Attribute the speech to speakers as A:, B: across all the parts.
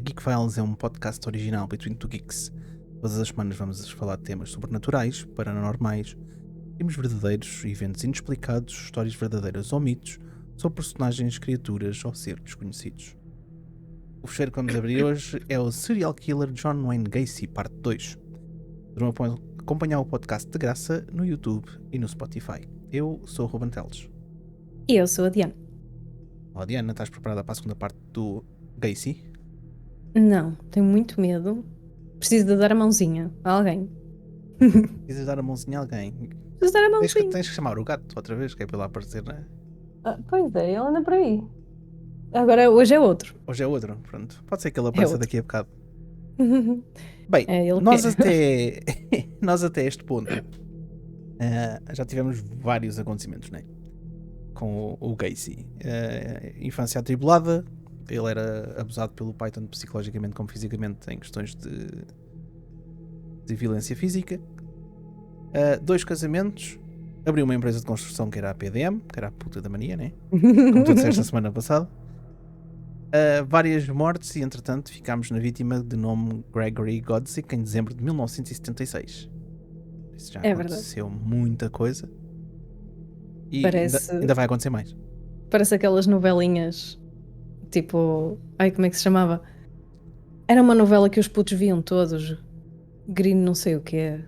A: The Geek Files é um podcast original Between Two Geeks. Todas as semanas vamos falar de temas sobrenaturais, paranormais, crimes verdadeiros, eventos inexplicados, histórias verdadeiras ou mitos, sobre personagens, criaturas ou seres desconhecidos. O fecheiro que vamos abrir hoje é o Serial Killer John Wayne Gacy, parte 2. Poderão acompanhar o podcast de graça no YouTube e no Spotify. Eu sou o Ruben Teles.
B: E eu sou a Diana.
A: Olá Diana, estás preparada para a segunda parte do Gacy?
B: Não, tenho muito medo. Preciso de dar a mãozinha a alguém.
A: Precisas dar a mãozinha a alguém?
B: Preciso dar a mãozinha.
A: Tens que chamar o gato outra vez, que é para ele aparecer, não é?
B: Pois é, ele anda por aí. Agora, hoje é outro.
A: Hoje é outro, pronto. Pode ser que ele apareça
B: outro.
A: daqui a bocado. Bem,
B: ele
A: nós até este ponto já tivemos vários acontecimentos, né? Com o Gacy. Infância atribulada, ele era abusado pelo pai tanto psicologicamente como fisicamente em questões de violência física. 2 casamentos, abriu uma empresa de construção que era a PDM, que era a puta da mania, né? Como tu disseste a semana passada. Várias mortes e entretanto ficámos na vítima de nome Gregory Godzik em dezembro de 1976. Isso já aconteceu muita coisa e ainda vai acontecer mais.
B: Parece aquelas novelinhas tipo, como é que se chamava? Era uma novela que os putos viam todos. Green não sei o que.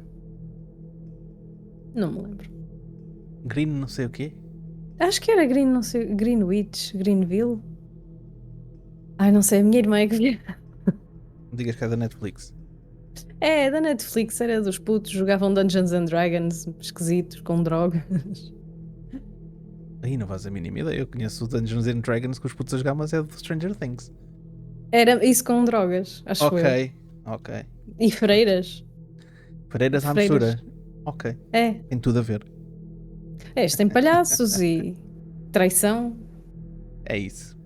B: Não me lembro.
A: Green não sei o quê?
B: Acho que era Green, não sei, Greenwich, Greenville. Não sei, a minha irmã é que via.
A: Não digas que é da Netflix.
B: É, da Netflix, era dos putos, jogavam Dungeons and Dragons, esquisitos, com drogas.
A: Aí não faz a mínima ideia, eu conheço o Dungeons and Dragons que os putos a jogar, mas é do Stranger Things.
B: Era isso com drogas, acho eu.
A: Ok.
B: E freiras.
A: Freiras à mistura. Ok.
B: É.
A: Tem tudo a ver.
B: Isto tem palhaços e traição.
A: É isso.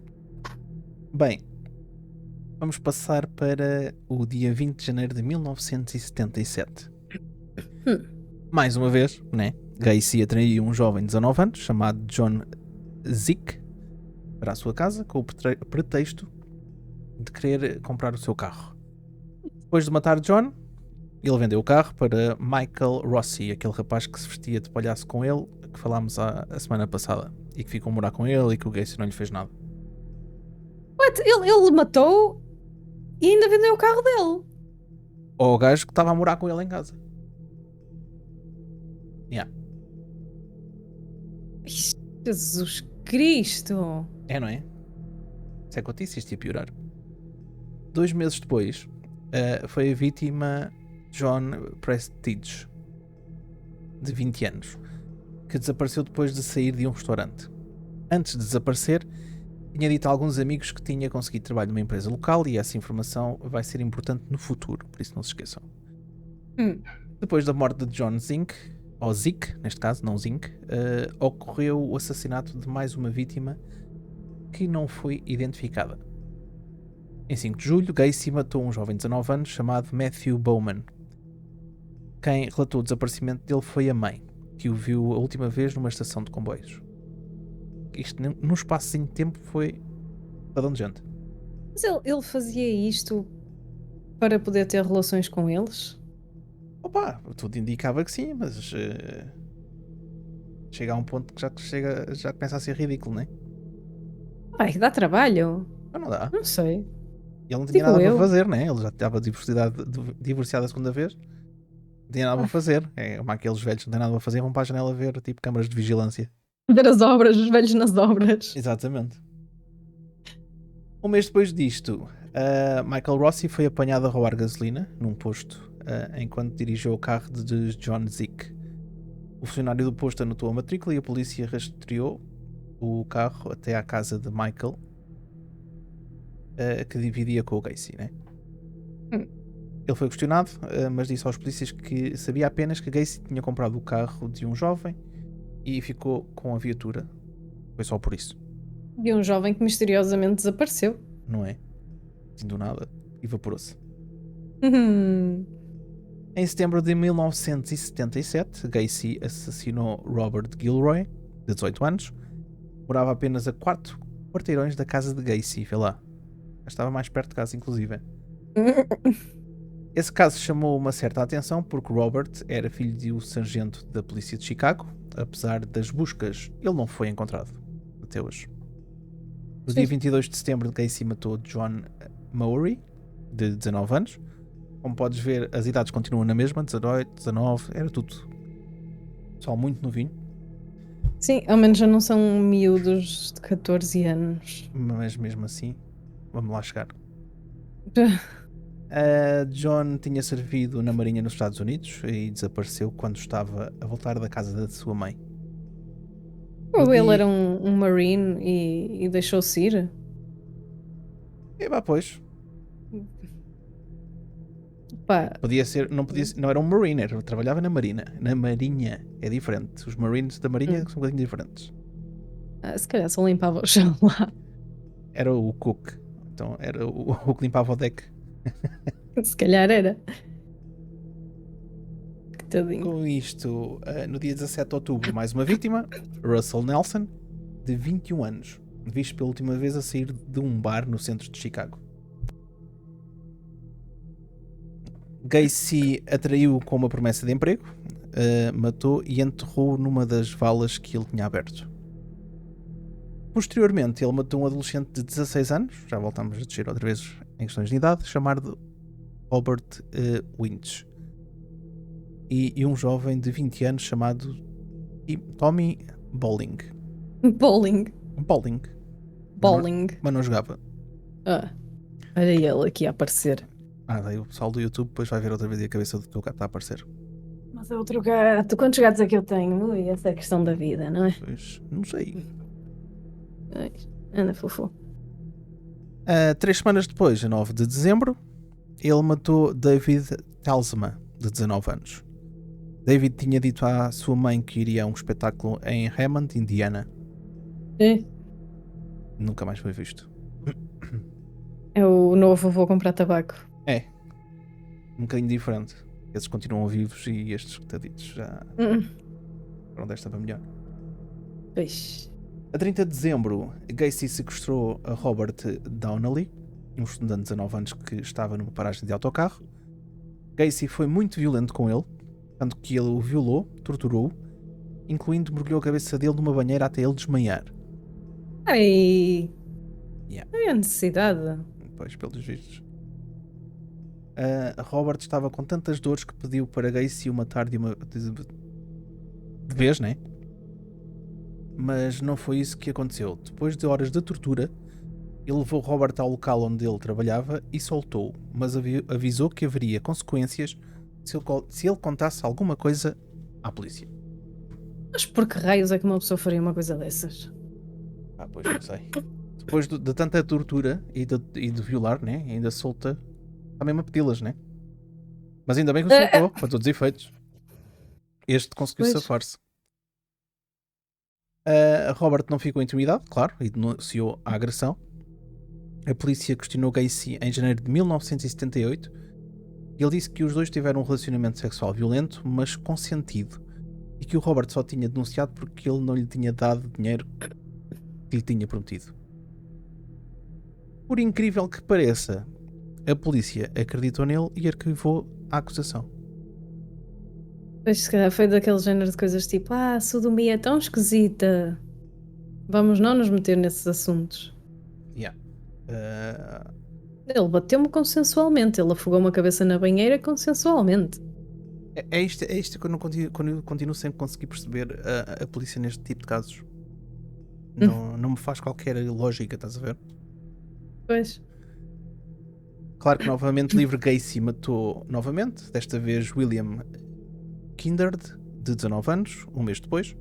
A: Bem, vamos passar para o dia 20 de janeiro de 1977. Mais uma vez, né? Gacy atraiu um jovem de 19 anos chamado John Zick para a sua casa com o pretexto de querer comprar o seu carro. Depois de matar John, ele vendeu o carro para Michael Rossi, aquele rapaz que se vestia de palhaço com ele, que falámos a semana passada, e que ficou a morar com ele e que o Gacy não lhe fez nada.
B: What? Ele matou e ainda vendeu o carro dele?
A: Ou o gajo que estava a morar com ele em casa. Yeah.
B: Jesus Cristo!
A: É, não é? Se é que eu disse, isto ia piorar. 2 meses depois, foi a vítima John Prestige, de 20 anos, que desapareceu depois de sair de um restaurante. Antes de desaparecer, tinha dito a alguns amigos que tinha conseguido trabalho numa empresa local e essa informação vai ser importante no futuro, por isso não se esqueçam. Depois da morte de John Zink, ou Zick, neste caso, não Zink, ocorreu o assassinato de mais uma vítima que não foi identificada. Em 5 de julho, Gacy matou um jovem de 19 anos chamado Matthew Bowman. Quem relatou o desaparecimento dele foi a mãe, que o viu a última vez numa estação de comboios. Isto, num espaço de tempo, foi padrão-de-gente.
B: Mas ele fazia isto para poder ter relações com eles?
A: Opa, tudo indicava que sim, mas chega a um ponto que já começa a ser ridículo, não é?
B: Dá trabalho.
A: Mas não dá.
B: Não sei.
A: Ele não tinha nada para fazer, né? Ele já estava divorciado a segunda vez. Não tinha nada para fazer. É como aqueles velhos que não têm nada para fazer, vão para a janela ver tipo câmaras de vigilância.
B: Ver as obras, os velhos nas obras.
A: Exatamente. Um mês depois disto, Michael Rossi foi apanhado a roubar gasolina num posto enquanto dirigiu o carro de John Zick. O funcionário do posto anotou a matrícula e a polícia rastreou o carro até à casa de Michael, que dividia com o Gacy, né? Ele foi questionado, mas disse aos polícias que sabia apenas que Gacy tinha comprado o carro de um jovem e ficou com a viatura. Foi só por isso.
B: De um jovem que misteriosamente desapareceu.
A: Não é? Assim do nada, evaporou-se. Em setembro de 1977, Gacy assassinou Robert Gilroy, de 18 anos. Morava apenas a 4 quarteirões da casa de Gacy, vê lá. Estava mais perto de casa, inclusive. Esse caso chamou uma certa atenção porque Robert era filho de um sargento da polícia de Chicago. Apesar das buscas, ele não foi encontrado até hoje. No dia 22 de setembro, Gacy matou John Mowry, de 19 anos. Como podes ver, as idades continuam na mesma, 18, 19, era tudo só muito novinho.
B: Sim, ao menos já não são miúdos de 14 anos.
A: Mas mesmo assim, vamos lá chegar. John tinha servido na Marinha nos Estados Unidos e desapareceu quando estava a voltar da casa da sua mãe.
B: Ou ele era um Marine e deixou-se ir?
A: Pois.
B: Pá,
A: Podia ser, não era um Marine, trabalhava na Marinha. Na Marinha é diferente. Os Marines da Marinha são um bocadinho diferentes.
B: se calhar só limpava o chão lá.
A: Era o cook. Então era o que limpava o deck.
B: Se calhar era. Que tadinho.
A: Com isto, no dia 17 de outubro, mais uma vítima, Russell Nelson, de 21 anos, visto pela última vez a sair de um bar no centro de Chicago. Gacy atraiu com uma promessa de emprego, matou e enterrou numa das valas que ele tinha aberto. Posteriormente, ele matou um adolescente de 16 anos, já voltamos a descer outra vez em questões de idade, chamado Robert Winch. E um jovem de 20 anos chamado Tommy Bowling.
B: Bowling.
A: Mas não jogava.
B: Olha ele aqui a aparecer.
A: Daí o pessoal do YouTube depois vai ver outra vez e a cabeça do teu gato está a aparecer.
B: Mas é outro gato. Quantos gatos é que eu tenho? Ui, essa é a questão da vida, não é?
A: Pois, não sei.
B: Ai, anda fofo.
A: 3 semanas depois, a 9 de dezembro, ele matou David Talsma, de 19 anos. David tinha dito à sua mãe que iria a um espetáculo em Hammond, Indiana. Nunca mais foi visto.
B: É o novo vou comprar tabaco.
A: É. Um bocadinho diferente. Esses continuam vivos e estes coitaditos já foram desta para melhor.
B: Pois.
A: A 30 de dezembro, Gacy sequestrou a Robert Donnelly, um estudante de 19 anos que estava numa paragem de autocarro. Gacy foi muito violento com ele, tanto que ele o violou, torturou-o, incluindo mergulhou a cabeça dele numa banheira até ele desmaiar.
B: Ai.
A: Yeah.
B: Não é a necessidade.
A: Pois, pelos vistos. Robert estava com tantas dores que pediu para Gacy o matar de vez, né? Mas não foi isso que aconteceu. Depois de horas de tortura, ele levou Robert ao local onde ele trabalhava e soltou-o, mas avisou que haveria consequências se ele contasse alguma coisa à polícia.
B: Mas por que raios é que uma pessoa faria uma coisa dessas?
A: Pois não sei. Depois de tanta tortura e de violar, né? Ainda solta. Está mesmo a pedi-las, né? Mas ainda bem que o soltou, para todos os efeitos. Este conseguiu safar-se. Robert não ficou intimidado, claro, e denunciou a agressão. A polícia questionou Gacy em janeiro de 1978 e ele disse que os dois tiveram um relacionamento sexual violento, mas consentido, e que o Robert só tinha denunciado porque ele não lhe tinha dado dinheiro que lhe tinha prometido. Por incrível que pareça, a polícia acreditou nele e arquivou a acusação.
B: Pois, se calhar foi daquele género de coisas tipo a sodomia é tão esquisita. Vamos não nos meter nesses assuntos.
A: Yeah.
B: Ele bateu-me consensualmente. Ele afogou-me a cabeça na banheira consensualmente.
A: É isto que eu não continuo sem conseguir perceber a polícia neste tipo de casos. Não me faz qualquer lógica, estás a ver?
B: Pois.
A: Claro que novamente livre, Gacy matou novamente, desta vez William Kindred, de 19 anos, um mês depois.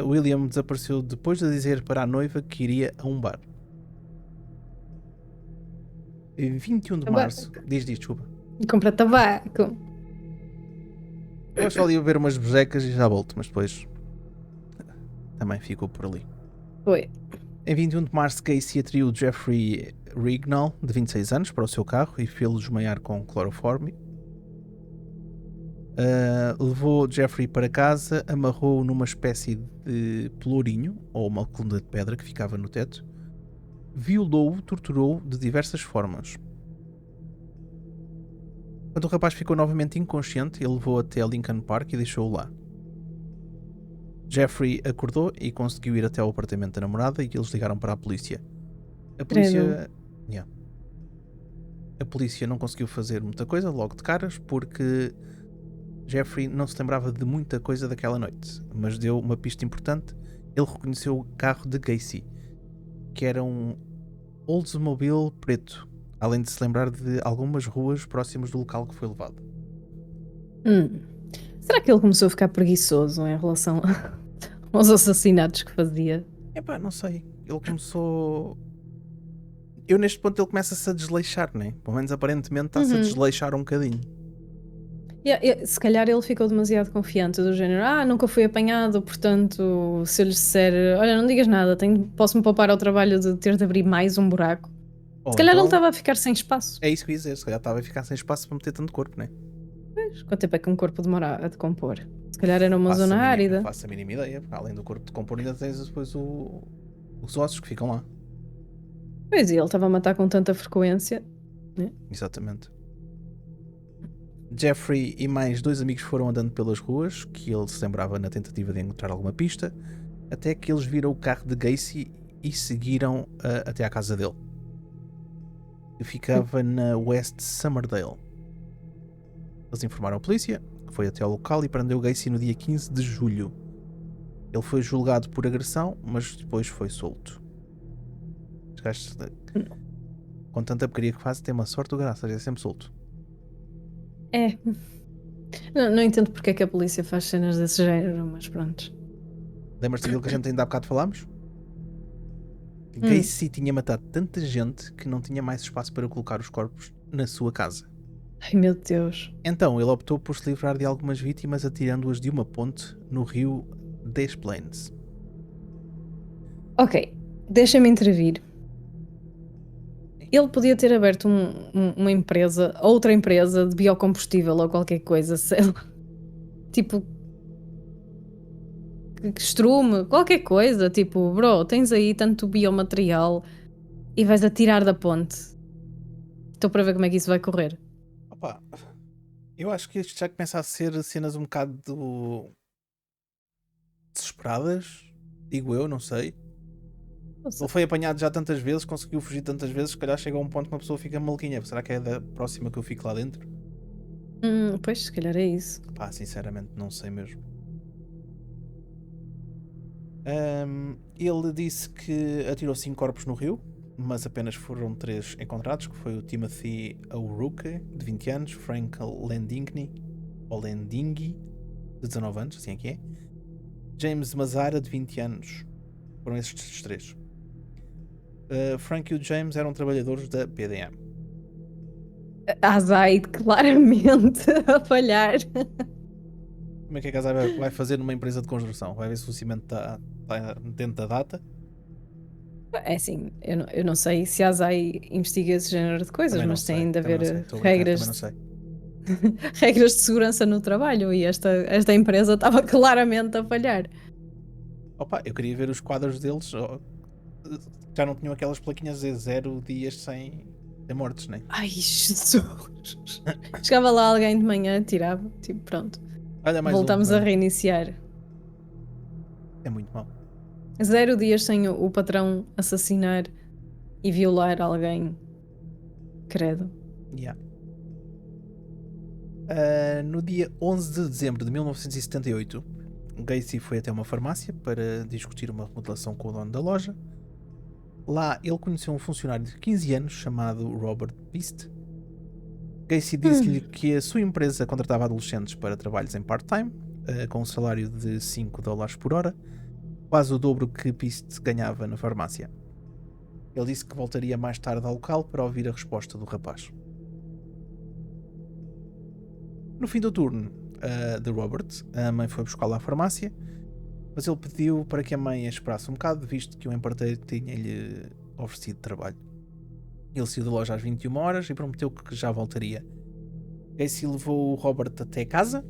A: William desapareceu depois de dizer para a noiva que iria a um bar. Em 21 de março... Diz, desculpa.
B: Comprar tabaco.
A: Eu só ia ver umas bejecas e já volto, mas depois também ficou por ali.
B: Foi.
A: Em 21 de março, Gacy atraiu Jeffrey Rignall, de 26 anos, para o seu carro e fê-lo desmaiar com cloroforme. Levou Jeffrey para casa, amarrou-o numa espécie de pelourinho, ou uma coluna de pedra que ficava no teto, violou-o, torturou-o de diversas formas. Quando o rapaz ficou novamente inconsciente, ele levou até a Lincoln Park e deixou-o lá. Jeffrey acordou e conseguiu ir até ao apartamento da namorada e eles ligaram para a polícia. A polícia... Yeah. A polícia não conseguiu fazer muita coisa logo de caras porque Jeffrey não se lembrava de muita coisa daquela noite, mas deu uma pista importante. Ele reconheceu o carro de Gacy, que era um Oldsmobile preto, além de se lembrar de algumas ruas próximas do local que foi levado.
B: Será que ele começou a ficar preguiçoso em relação aos assassinatos que fazia?
A: Epá, não sei. Ele começou... Eu neste ponto ele começa-se a desleixar, né? Pelo menos aparentemente está-se a desleixar um bocadinho.
B: Se calhar ele ficou demasiado confiante, do género, nunca fui apanhado, portanto, se eu lhes disser, olha, não digas nada, posso-me poupar ao trabalho de ter de abrir mais um buraco.
A: Ou
B: se calhar
A: então,
B: ele estava a ficar sem espaço.
A: É isso que eu ia dizer, se calhar estava a ficar sem espaço para meter tanto corpo, né?
B: Pois, quanto tempo é que um corpo demora a decompor? Se calhar era uma zona árida.
A: Não faço a mínima ideia, porque além do corpo decompor ainda tens depois os ossos que ficam lá.
B: Pois, e ele estava a matar com tanta frequência. Né?
A: Exatamente. Jeffrey e mais 2 amigos foram andando pelas ruas, que ele se lembrava na tentativa de encontrar alguma pista, até que eles viram o carro de Gacy e seguiram até à casa dele, que ficava na West Summerdale. Eles informaram a polícia, que foi até ao local e prendeu Gacy no dia 15 de julho. Ele foi julgado por agressão, mas depois foi solto. Os gajos, com tanta porcaria que fazem, tem uma sorte do graças, é sempre solto.
B: É. Não entendo porque é que a polícia faz cenas desse género, mas pronto.
A: Lembras-te daquilo que a gente ainda há bocado falámos? Gacy tinha matado tanta gente que não tinha mais espaço para colocar os corpos na sua casa.
B: Ai meu Deus.
A: Então ele optou por se livrar de algumas vítimas atirando-as de uma ponte no rio Des Plaines.
B: Ok, deixa-me intervir. Ele podia ter aberto uma empresa, outra empresa de biocombustível ou qualquer coisa, sei lá. Tipo, estrume, qualquer coisa. Tipo, bro, tens aí tanto biomaterial e vais atirar da ponte. Estou para ver como é que isso vai correr.
A: Opa, eu acho que isto já começa a ser cenas um bocado desesperadas, digo eu, não sei. Ele foi apanhado já tantas vezes, conseguiu fugir tantas vezes, se calhar chega a um ponto que uma pessoa fica maluquinha. Será que é da próxima que eu fico lá dentro?
B: Pois, se calhar é isso.
A: Pá, sinceramente não sei mesmo. Ele disse que atirou 5 corpos no rio, mas apenas foram 3 encontrados, que foi o Timothy O'Rourke, de 20 anos, Frank Landinghi, de 19 anos, assim é que é, James Mazara, de 20 anos. Foram estes 3. Frank e o James eram trabalhadores da PDM.
B: Azai, claramente a falhar.
A: Como é que a Azai vai fazer numa empresa de construção? Vai ver se o cimento está dentro da data?
B: É assim, eu não sei se a Azai investiga esse género de coisas, mas tem de haver regras, regras de segurança no trabalho e esta empresa estava claramente a falhar.
A: Opa, eu queria ver os quadros deles. Já não tinham aquelas plaquinhas de 0 dias sem mortes, né?
B: Ai, Jesus! Chegava lá alguém de manhã, tirava, tipo, pronto.
A: Olha, mais
B: voltamos a reiniciar.
A: É muito mau.
B: 0 dias sem o patrão assassinar e violar alguém. Credo.
A: Yeah. No dia 11 de dezembro de 1978, Gacy foi até uma farmácia para discutir uma remodelação com o dono da loja. Lá ele conheceu um funcionário de 15 anos chamado Robert Beast. Gacy disse-lhe que a sua empresa contratava adolescentes para trabalhos em part-time, com um salário de $5 por hora, quase o dobro que Beast ganhava na farmácia. Ele disse que voltaria mais tarde ao local para ouvir a resposta do rapaz. No fim do turno de Robert, a mãe foi buscá-lo à farmácia, mas ele pediu para que a mãe a esperasse um bocado, visto que o empreiteiro tinha-lhe oferecido trabalho. Ele saiu da loja às 21 horas e prometeu que já voltaria. Gacy levou o Robert até casa.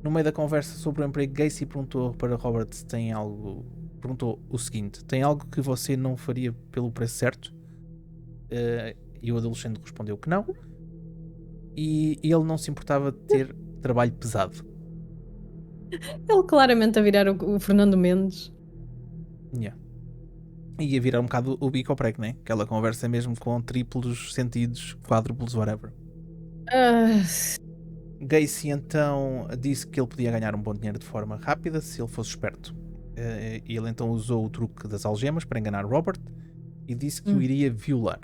A: No meio da conversa sobre o emprego, Gacy perguntou para Robert se tem algo perguntou o seguinte: tem algo que você não faria pelo preço certo? E o adolescente respondeu que não. E ele não se importava de ter trabalho pesado.
B: Ele claramente a virar o Fernando Mendes.
A: Yeah. E ia virar um bocado o bico ao prego, né? Aquela conversa mesmo com triplos sentidos, quádruplos, whatever. Gacy então disse que ele podia ganhar um bom dinheiro de forma rápida se ele fosse esperto. E ele então usou o truque das algemas para enganar Robert e disse que o iria violar.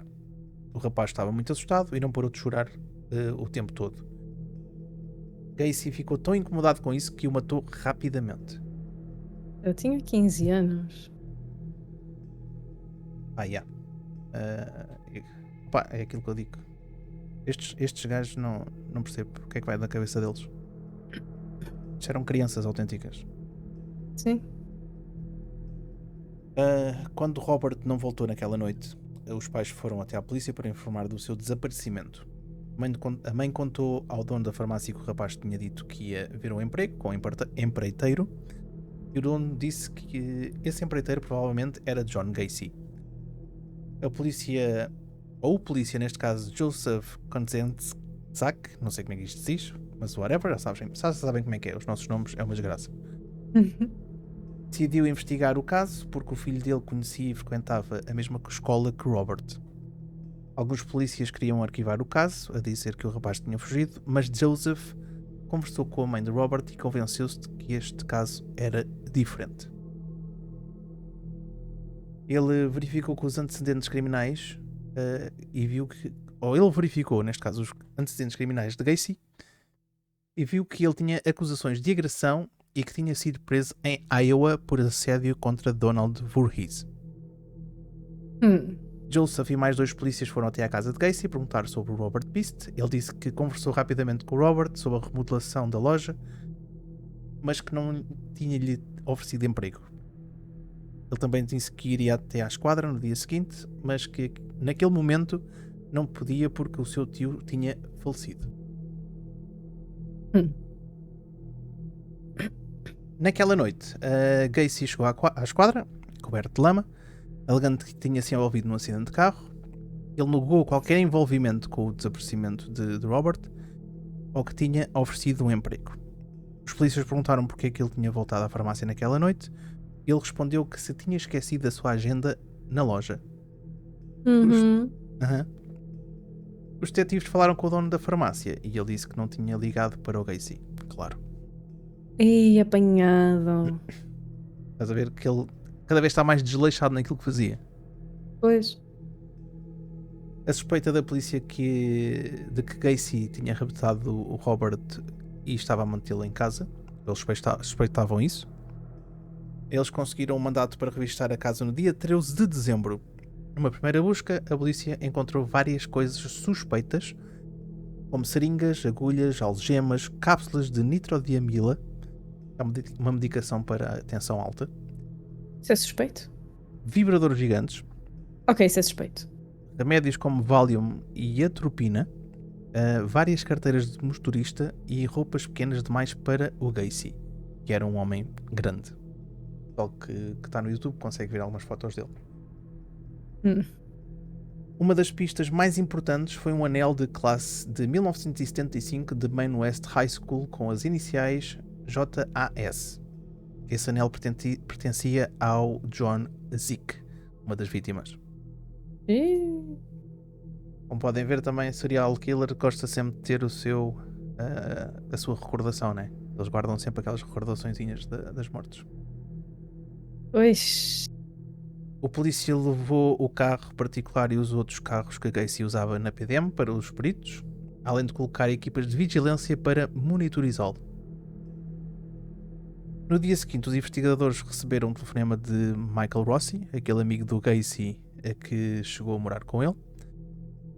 A: O rapaz estava muito assustado e não parou de chorar o tempo todo. Gacy ficou tão incomodado com isso que o matou rapidamente.
B: Eu tinha 15 anos.
A: Yeah. É aquilo que eu digo. Estes gajos não percebo o que é que vai na cabeça deles. Eles eram crianças autênticas.
B: Sim.
A: Quando Robert não voltou naquela noite, os pais foram até à polícia para informar do seu desaparecimento. A mãe contou ao dono da farmácia que o rapaz tinha dito que ia ver um emprego com um empreiteiro, e o dono disse que esse empreiteiro provavelmente era John Gacy. O polícia neste caso Joseph Konzenczak, não sei como é que isto se diz, mas whatever, já sabem como é que é, os nossos nomes é uma desgraça. Decidiu investigar o caso porque o filho dele conhecia e frequentava a mesma escola que Robert. Alguns polícias queriam arquivar o caso, a dizer que o rapaz tinha fugido, mas Joseph conversou com a mãe de Robert e convenceu-se de que este caso era diferente. Ele verificou que os antecedentes criminais e viu que... Ou ele verificou, neste caso, os antecedentes criminais de Gacy e viu que ele tinha acusações de agressão e que tinha sido preso em Iowa por assédio contra Donald Voorhees. Joseph e mais 2 polícias foram até à casa de Gacy perguntar sobre o Robert Beast. Ele disse que conversou rapidamente com o Robert sobre a remodelação da loja, mas que não tinha-lhe oferecido emprego. Ele também disse que iria até à esquadra no dia seguinte, mas que naquele momento não podia porque o seu tio tinha falecido. Naquela noite, Gacy chegou à esquadra, coberto de lama, alegando que tinha se envolvido num acidente de carro. Ele negou qualquer envolvimento com o desaparecimento de Robert ou que tinha oferecido um emprego. Os polícias perguntaram porque é que ele tinha voltado à farmácia naquela noite. Ele respondeu que se tinha esquecido a sua agenda na loja. Os detetives falaram com o dono da farmácia e ele disse que não tinha ligado para o Gacy. Claro.
B: Ih, apanhado.
A: Estás a ver que ele cada vez está mais desleixado naquilo que fazia.
B: Pois.
A: A suspeita da polícia de que Gacy tinha raptado o Robert e estava a mantê-lo em casa. Eles suspeitavam isso. Eles conseguiram um mandato para revistar a casa no dia 13 de dezembro. Numa primeira busca, a polícia encontrou várias coisas suspeitas, como seringas, agulhas, algemas, cápsulas de nitrodiamila, uma medicação para a tensão alta.
B: Isso é suspeito?
A: Vibradores gigantes.
B: Ok, isso é suspeito.
A: Remédios como Valium e atropina, várias carteiras de motorista e roupas pequenas demais para o Gacy, que era um homem grande. Só que está no YouTube, consegue ver algumas fotos dele. Uma das pistas mais importantes foi um anel de classe de 1975 de Maine West High School com as iniciais JAS. Esse anel pertencia ao John Zick, uma das vítimas. Como podem ver, também serial killer gosta sempre de ter a sua recordação, né? Eles guardam sempre aquelas recordaçõezinhas das mortes.
B: Pois.
A: O polícia levou o carro particular e os outros carros que a Gacy usava na PDM para os peritos, além de colocar equipas de vigilância para monitorizá-lo. No dia seguinte, os investigadores receberam um telefonema de Michael Rossi, aquele amigo do Gacy que chegou a morar com ele.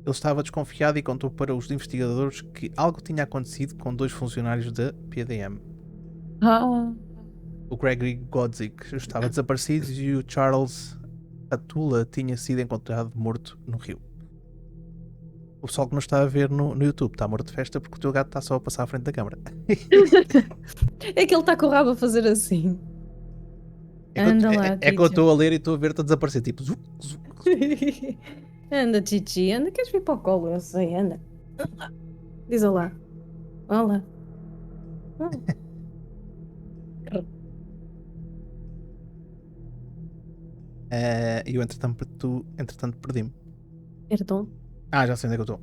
A: Ele estava desconfiado e contou para os investigadores que algo tinha acontecido com 2 funcionários da PDM. O Gregory Godzik estava desaparecido e o Charles Atula tinha sido encontrado morto no rio. O pessoal que nos está a ver no YouTube está morto de festa porque o teu gato está só a passar à frente da câmara.
B: É que ele está com o rabo a fazer assim. Anda lá,
A: é que eu estou a ler e estou a ver-te a desaparecer, tipo...
B: Anda, Titi, anda, queres vir para o colo? Eu sei, anda. Diz olá. Olá.
A: E eu, entretanto, perdi-me.
B: Perdão.
A: Já sei onde é que eu estou.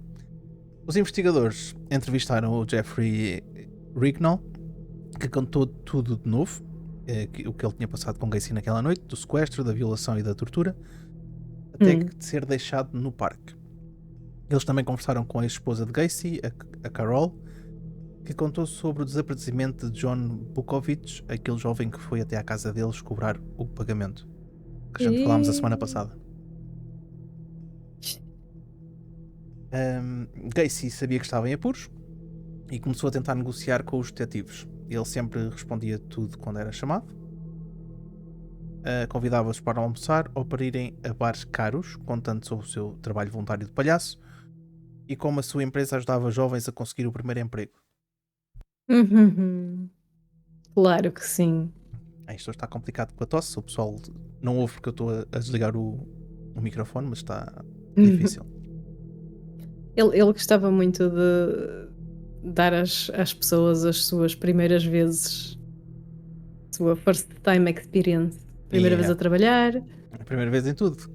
A: Os investigadores entrevistaram o Jeffrey Rignall, que contou tudo de novo, o que ele tinha passado com Gacy naquela noite, do sequestro, da violação e da tortura, até que de ser deixado no parque. Eles também conversaram com a ex-esposa de Gacy, a Carol, que contou sobre o desaparecimento de John Bukovich, aquele jovem que foi até à casa deles cobrar o pagamento, que a gente falámos a semana passada. Gacy sabia que estava em apuros e começou a tentar negociar com os detetives. Ele sempre respondia tudo quando era chamado. Convidava-os para almoçar ou para irem a bares caros, contando sobre o seu trabalho voluntário de palhaço e como a sua empresa ajudava jovens a conseguir o primeiro emprego.
B: Claro que sim.
A: Isto está complicado com a tosse. O pessoal não ouve porque eu estou a desligar o microfone, mas está difícil.
B: Ele gostava muito de dar às pessoas as suas primeiras vezes, sua first time experience. Primeira vez a trabalhar.
A: A primeira vez em tudo.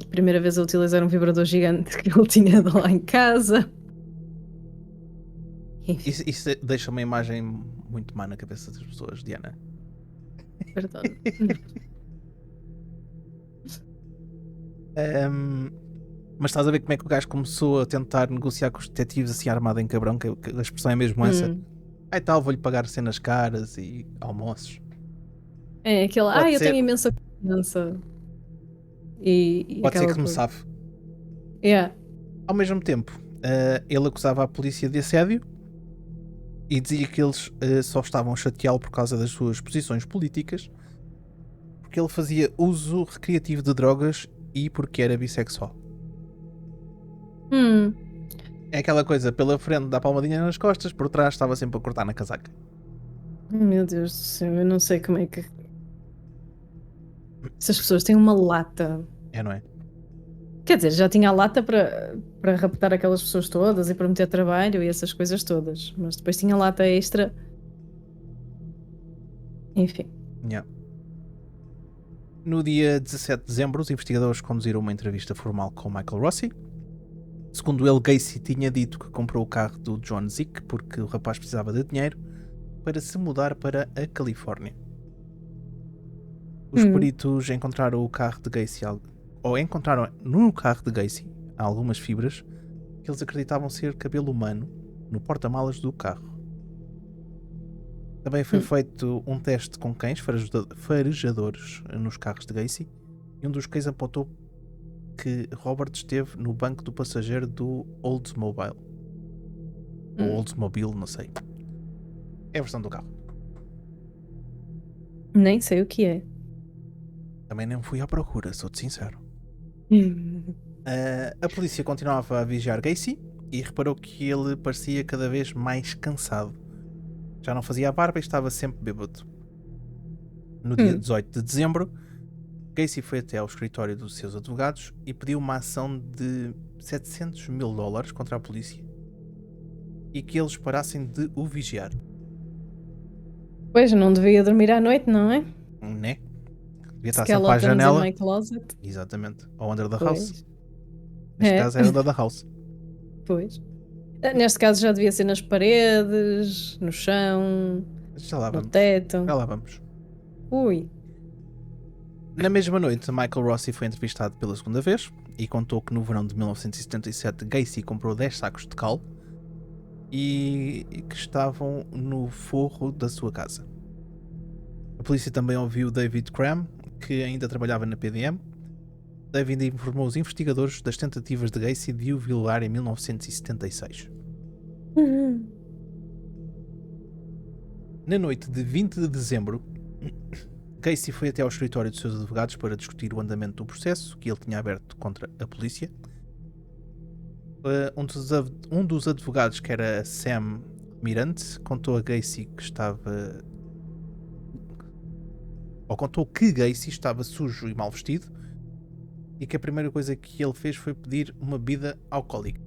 B: Primeira vez a utilizar um vibrador gigante que ele tinha de lá em casa.
A: Isso deixa uma imagem muito má na cabeça das pessoas, Diana.
B: Verdade.
A: Mas estás a ver como é que o gajo começou a tentar negociar com os detetives assim armado em cabrão, que a expressão é mesmo essa. Tal, vou-lhe pagar cenas caras e almoços.
B: É aquele, eu tenho imensa confiança. E
A: pode ser que me safe. Ao mesmo tempo, ele acusava a polícia de assédio e dizia que eles só estavam a chateá-lo por causa das suas posições políticas, porque ele fazia uso recreativo de drogas e porque era bissexual. É aquela coisa, pela frente dá palmadinha nas costas, por trás estava sempre a cortar na casaca.
B: Meu Deus do céu, eu não sei como é que... Essas pessoas têm uma lata.
A: Não é?
B: Quer dizer, já tinha a lata para raptar aquelas pessoas todas e para meter trabalho e essas coisas todas. Mas depois tinha lata extra. Enfim.
A: No dia 17 de dezembro, os investigadores conduziram uma entrevista formal com Michael Rossi. Segundo ele, Gacy tinha dito que comprou o carro do John Zick porque o rapaz precisava de dinheiro para se mudar para a Califórnia. Os peritos encontraram o carro de Gacy, ou encontraram no carro de Gacy algumas fibras que eles acreditavam ser cabelo humano no porta-malas do carro. Também foi feito um teste com cães farejadores nos carros de Gacy e um dos cães apontou que Robert esteve no banco do passageiro do Oldsmobile. Ou Oldsmobile, não sei. É a versão do carro.
B: Nem sei o que é.
A: Também não fui à procura, sou-te sincero. A polícia continuava a vigiar Gacy e reparou que ele parecia cada vez mais cansado. Já não fazia a barba e estava sempre bêbado. No dia 18 de dezembro, Gacy foi até ao escritório dos seus advogados e pediu uma ação de $700 mil contra a polícia e que eles parassem de o vigiar.
B: Pois, não devia dormir à noite, não é?
A: Né? Devia estar sempre à janela.
B: In my closet.
A: Exatamente. Ou under the house. Neste caso era under the house.
B: Pois. Neste caso já devia ser nas paredes, no chão, no teto.
A: Já lá vamos.
B: Ui.
A: Na mesma noite, Michael Rossi foi entrevistado pela segunda vez e contou que no verão de 1977 Gacy comprou 10 sacos de cal e que estavam no forro da sua casa. A polícia também ouviu David Cram, que ainda trabalhava na PDM. David informou os investigadores das tentativas de Gacy de o violar em 1976. Na noite de 20 de dezembro, Gacy foi até ao escritório dos seus advogados para discutir o andamento do processo que ele tinha aberto contra a polícia. Um dos advogados, que era Sam Mirante, contou a Gacy que estava Ou contou que Gacy estava sujo e mal vestido e que a primeira coisa que ele fez foi pedir uma bebida alcoólica.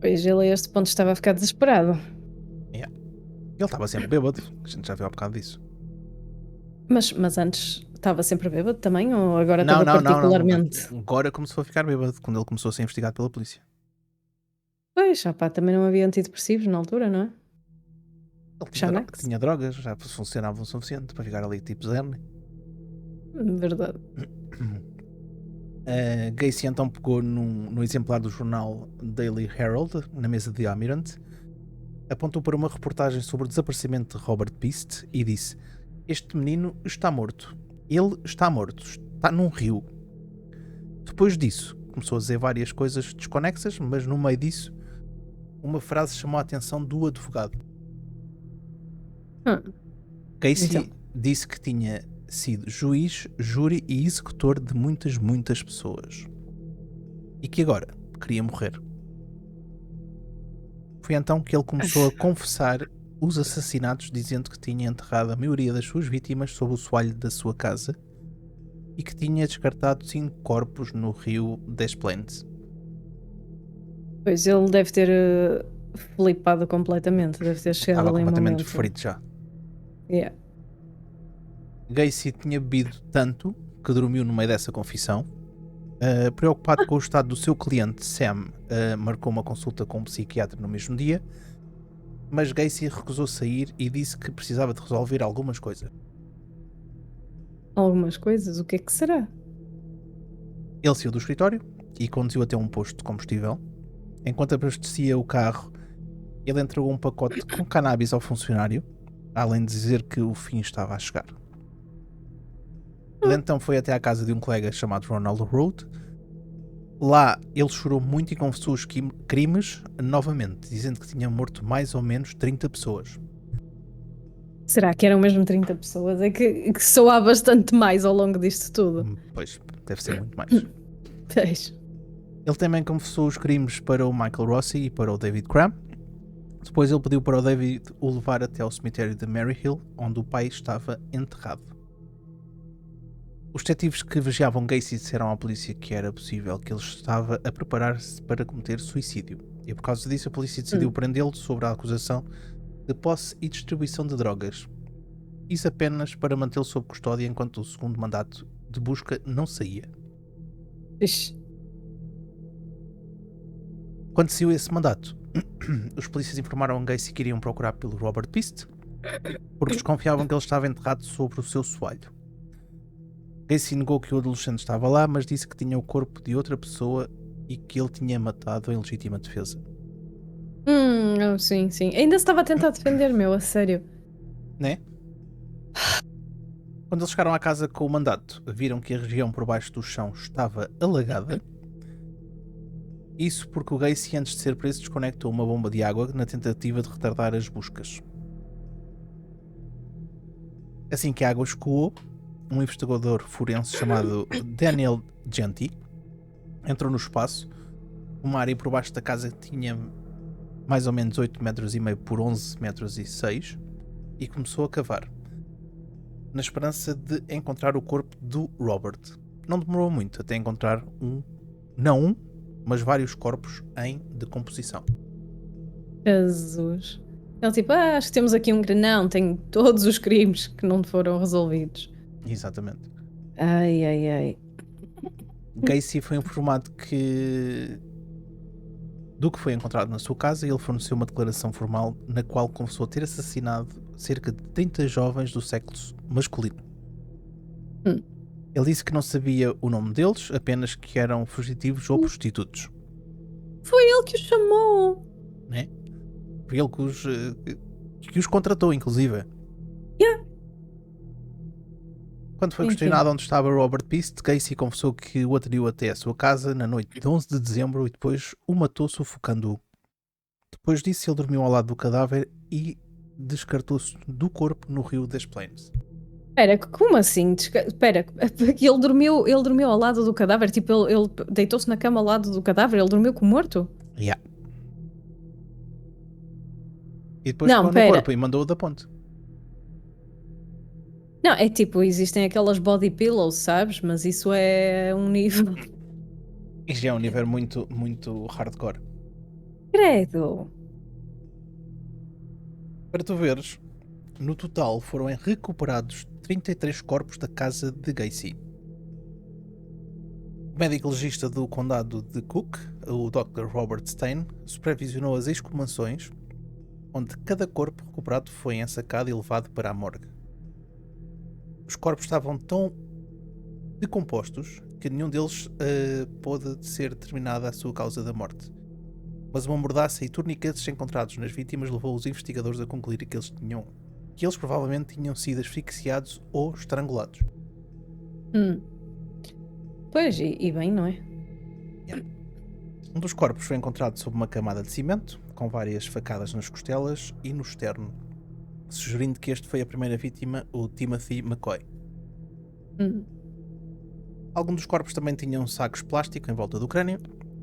B: Pois ele a este ponto estava a ficar desesperado.
A: Yeah. Ele estava sempre bêbado, a gente já viu há bocado disso.
B: Mas antes estava sempre bêbado também? Ou agora estava particularmente?
A: Não. Agora começou a ficar bêbado, quando ele começou a ser investigado pela polícia.
B: Pois, também não havia antidepressivos na altura, não é?
A: Ele tinha drogas, já funcionavam o suficiente para ficar ali tipo zero.
B: Verdade.
A: Gacy então pegou no exemplar do jornal Daily Herald, na mesa de Almirante, apontou para uma reportagem sobre o desaparecimento de Robert Piste e disse: "Este menino está morto. Ele está morto. Está num rio." Depois disso, começou a dizer várias coisas desconexas, mas no meio disso, uma frase chamou a atenção do advogado. Gacy
B: Então.
A: disse que tinha sido juiz, júri e executor de muitas pessoas. E que agora queria morrer. Foi então que ele começou a confessar os assassinatos, dizendo que tinha enterrado a maioria das suas vítimas sob o soalho da sua casa e que tinha descartado 5 corpos no rio Des Plaines.
B: Pois ele deve ter flipado completamente, deve ter chegado ali um momento.
A: Estava completamente frito já.
B: Yeah.
A: Gacy tinha bebido tanto que dormiu no meio dessa confissão. Preocupado com o estado do seu cliente, Sam marcou uma consulta com um psiquiatra no mesmo dia, mas Gacy recusou sair e disse que precisava de resolver algumas coisas.
B: Algumas coisas? O que é que será?
A: Ele saiu do escritório e conduziu até um posto de combustível. Enquanto abastecia o carro, ele entregou um pacote com cannabis ao funcionário, além de dizer que o fim estava a chegar. Ele então foi até à casa de um colega chamado Ronald Road. Lá ele chorou muito e confessou os crimes novamente, dizendo que tinha morto mais ou menos 30 pessoas.
B: Será que eram mesmo 30 pessoas? É que soa bastante mais ao longo disto tudo.
A: Pois, deve ser muito mais.
B: Pois.
A: Ele também confessou os crimes para o Michael Rossi e para o David Cram. Depois ele pediu para o David o levar até ao cemitério de Maryhill, onde o pai estava enterrado. Os detetives que vigiavam Gacy disseram à polícia que era possível que ele estava a preparar-se para cometer suicídio. E por causa disso a polícia decidiu prendê-lo sob a acusação de posse e distribuição de drogas. Isso apenas para mantê-lo sob custódia enquanto o segundo mandato de busca não saía.
B: Ixi.
A: Quando saiu esse mandato, os polícias informaram Gacy que iriam procurar pelo Robert Piste, porque desconfiavam que ele estava enterrado sobre o seu soalho. Gacy negou que o adolescente estava lá, mas disse que tinha o corpo de outra pessoa e que ele tinha matado em legítima defesa.
B: Sim. Ainda se estava a tentar defender, a sério.
A: Né? Quando eles chegaram à casa com o mandato, viram que a região por baixo do chão estava alagada. Isso porque o Gacy, antes de ser preso, desconectou uma bomba de água na tentativa de retardar as buscas. Assim que a água escoou, um investigador forense chamado Daniel Genty entrou no espaço, uma área por baixo da casa que tinha mais ou menos 8,5 metros por 11,6 metros e começou a cavar, na esperança de encontrar o corpo do Robert. Não demorou muito até encontrar mas vários corpos em decomposição.
B: Jesus. Ele tipo, acho que temos aqui um crime. Não, tem todos os crimes que não foram resolvidos.
A: Exatamente.
B: Ai.
A: Gacy foi informado do que foi encontrado na sua casa e ele forneceu uma declaração formal na qual confessou ter assassinado cerca de 30 jovens do sexo masculino. Ele disse que não sabia o nome deles, apenas que eram fugitivos ou prostitutos.
B: Foi ele que os chamou.
A: Né? Foi ele que os contratou, inclusive.
B: Yeah.
A: Quando foi questionado onde estava Robert Piste, Gacy confessou que o atraiu até a sua casa na noite de 11 de dezembro e depois o matou sufocando-o. Depois disso, ele dormiu ao lado do cadáver e descartou-se do corpo no rio Des Plaines.
B: Espera, como assim? Espera, ele dormiu ao lado do cadáver? Tipo, ele deitou-se na cama ao lado do cadáver? Ele dormiu com o morto?
A: Yeah. E depois pegou no corpo e mandou-o da ponte.
B: Não, é tipo, existem aquelas body pillows, sabes? Mas isso é um nível.
A: Isto já é um nível muito, muito hardcore.
B: Credo!
A: Para tu veres, no total foram recuperados 33 corpos da casa de Gacy. O médico legista do condado de Cook, o Dr. Robert Stein, supervisionou as excumações, onde cada corpo recuperado foi ensacado e levado para a morgue. Os corpos estavam tão decompostos que nenhum deles pôde ser determinada a sua causa da morte. Mas uma mordaça e torniquetes encontrados nas vítimas levou os investigadores a concluir que eles provavelmente tinham sido asfixiados ou estrangulados.
B: Pois, e bem, não é?
A: Um dos corpos foi encontrado sob uma camada de cimento, com várias facadas nas costelas e no externo, sugerindo que este foi a primeira vítima, o Timothy McCoy. Alguns dos corpos também tinham sacos de plástico em volta do crânio,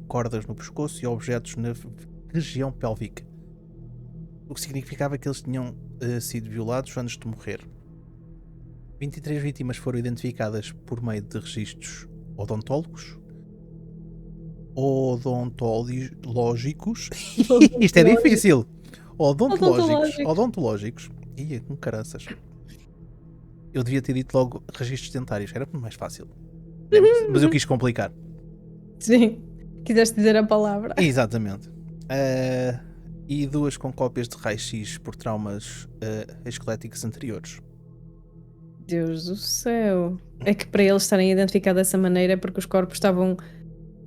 A: cordas no pescoço e objetos na região pélvica, o que significava que eles tinham sido violados antes de morrer. 23 vítimas foram identificadas por meio de registros odontológicos. Isto é difícil. Odontológicos. Ia com caraças. Eu devia ter dito logo registros dentários, era muito mais fácil. Mas eu quis complicar.
B: Sim, quiseste dizer a palavra.
A: Exatamente. E 2 com cópias de raio-x por traumas esqueléticos anteriores.
B: Deus do céu. É que para eles estarem identificados dessa maneira é porque os corpos estavam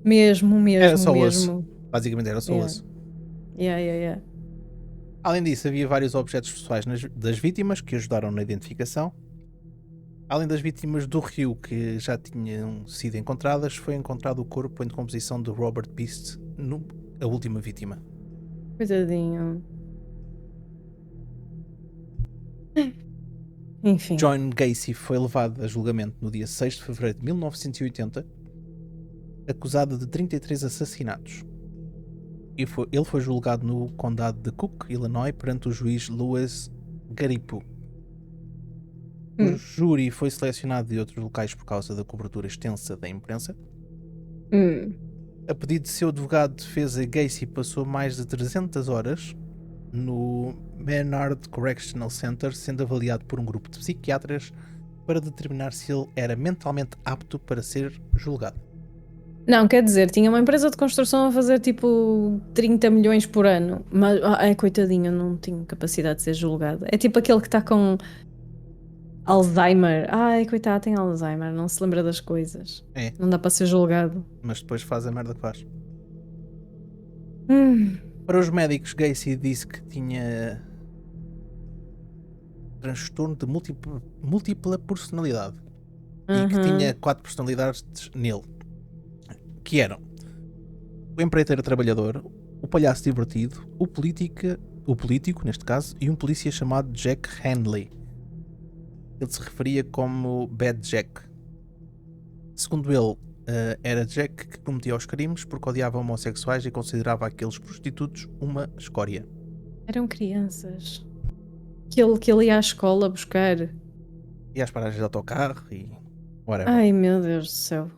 B: mesmo.
A: Era só osso. Basicamente era só osso.
B: Yeah.
A: Além disso, havia vários objetos pessoais das vítimas que ajudaram na identificação. Além das vítimas do rio que já tinham sido encontradas, foi encontrado o corpo em decomposição de Robert Beast, a última vítima.
B: Coitadinho. Enfim.
A: John Gacy foi levado a julgamento no dia 6 de fevereiro de 1980, acusado de 33 assassinatos. Ele foi julgado no condado de Cook, Illinois, perante o juiz Louis Garipu. O júri foi selecionado de outros locais por causa da cobertura extensa da imprensa. A pedido de seu advogado de defesa, Gacy passou mais de 300 horas no Menard Correctional Center, sendo avaliado por um grupo de psiquiatras para determinar se ele era mentalmente apto para ser julgado.
B: Não, quer dizer, tinha uma empresa de construção a fazer tipo 30 milhões por ano, mas, coitadinho, não tinha capacidade de ser julgado. É tipo aquele que está com Alzheimer. Ai, coitado, tem Alzheimer, não se lembra das coisas.
A: É.
B: Não dá para ser julgado.
A: Mas depois faz a merda que faz. Para os médicos, Gacy disse que tinha transtorno de múltipla personalidade e que tinha 4 personalidades nele, que eram o empreiteiro trabalhador, o palhaço divertido, o político neste caso, e um polícia chamado Jack Hanley. Ele se referia como Bad Jack. Segundo ele, era Jack que cometia os crimes porque odiava homossexuais e considerava aqueles prostitutos uma escória.
B: Eram crianças que ele ia à escola buscar.
A: E às paragens de autocarro e whatever.
B: Ai, meu Deus do céu.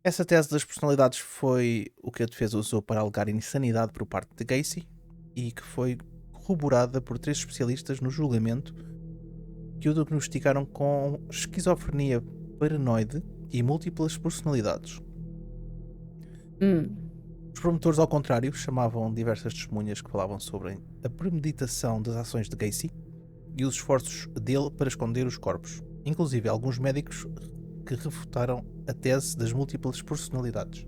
A: Essa tese das personalidades foi o que a defesa usou para alegar insanidade por parte de Gacy e que foi corroborada por 3 especialistas no julgamento que o diagnosticaram com esquizofrenia paranoide e múltiplas personalidades. Os promotores, ao contrário, chamavam diversas testemunhas que falavam sobre a premeditação das ações de Gacy e os esforços dele para esconder os corpos, inclusive alguns médicos que refutaram a tese das múltiplas personalidades.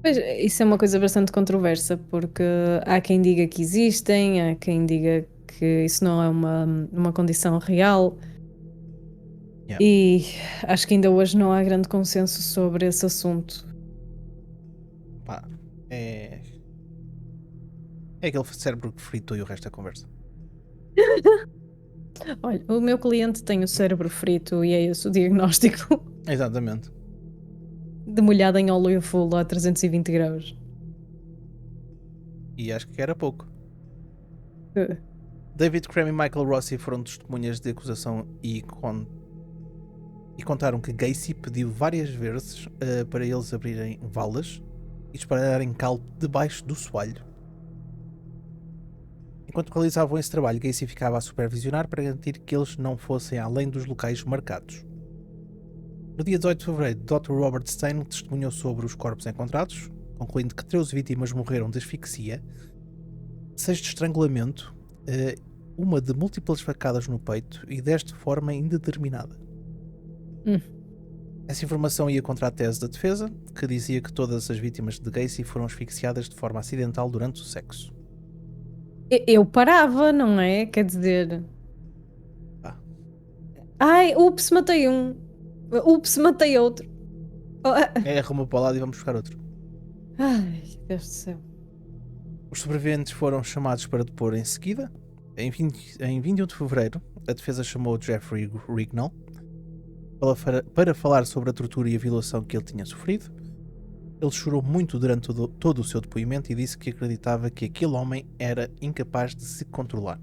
B: Pois, isso é uma coisa bastante controversa, porque há quem diga que existem, há quem diga que isso não é uma condição real. E acho que ainda hoje não há grande consenso sobre esse assunto.
A: Pá, é aquele cérebro que fritou e o resto da conversa.
B: Olha, o meu cliente tem o cérebro frito e é esse o diagnóstico.
A: Exatamente.
B: Demolhado em óleo full a 320 graus.
A: E acho que era pouco. David Creme e Michael Rossi foram testemunhas de acusação e contaram que Gacy pediu várias vezes para eles abrirem valas e dispararem cal debaixo do soalho. Enquanto realizavam esse trabalho, Gacy ficava a supervisionar para garantir que eles não fossem além dos locais marcados. No dia 18 de fevereiro, Dr. Robert Stein testemunhou sobre os corpos encontrados, concluindo que 13 vítimas morreram de asfixia, 6 de estrangulamento, uma de múltiplas facadas no peito e 10 de forma indeterminada. Essa informação ia contra a tese da defesa, que dizia que todas as vítimas de Gacy foram asfixiadas de forma acidental durante o sexo.
B: Eu parava, não é? Quer dizer... Ai, ups, matei um. Ups, matei outro.
A: Arruma para o lado e vamos buscar outro.
B: Ai, Deus do céu.
A: Os sobreviventes foram chamados para depor em seguida. Em 21 de fevereiro, a defesa chamou Jeffrey Rignall para falar sobre a tortura e a violação que ele tinha sofrido. Ele chorou muito durante todo o seu depoimento e disse que acreditava que aquele homem era incapaz de se controlar.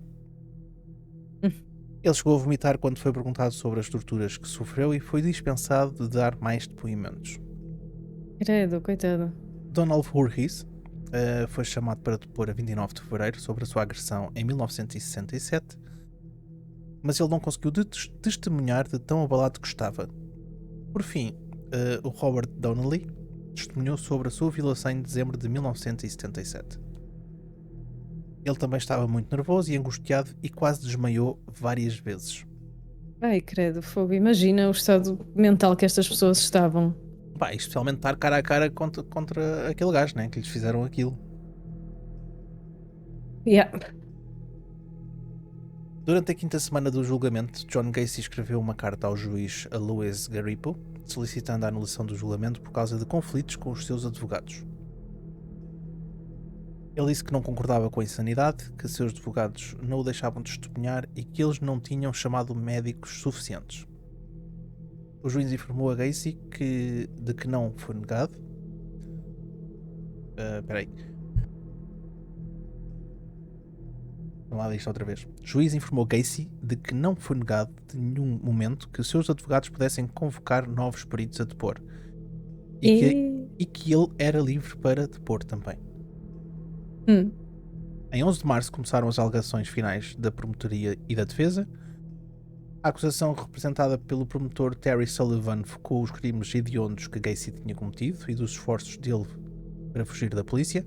A: Ele chegou a vomitar quando foi perguntado sobre as torturas que sofreu e foi dispensado de dar mais depoimentos.
B: Credo, coitado.
A: Donald Voorhees foi chamado para depor a 29 de fevereiro sobre a sua agressão em 1967, mas ele não conseguiu testemunhar de tão abalado que estava. Por fim, o Robert Donnelly testemunhou sobre a sua violação em dezembro de 1977. Ele também estava muito nervoso e angustiado e quase desmaiou várias vezes.
B: Ai, credo, fogo. Imagina o estado mental que estas pessoas estavam.
A: Especialmente estar cara a cara contra aquele gajo, né? Que lhes fizeram aquilo.
B: Yeah.
A: Durante a quinta semana do julgamento, John Gacy escreveu uma carta ao juiz Louis Garippo, solicitando a anulação do julgamento por causa de conflitos com os seus advogados. Ele disse que não concordava com a insanidade, que seus advogados não o deixavam testemunhar e que eles não tinham chamado médicos suficientes. O juiz informou a Gacy de que não foi negado. Vamos lá disto outra vez. O juiz informou Gacy de que não foi negado de nenhum momento que os seus advogados pudessem convocar novos peritos a depor. E que ele era livre para depor também. Em 11 de março começaram as alegações finais da promotoria e da defesa. A acusação representada pelo promotor Terry Sullivan focou os crimes hediondos que Gacy tinha cometido e dos esforços dele para fugir da polícia.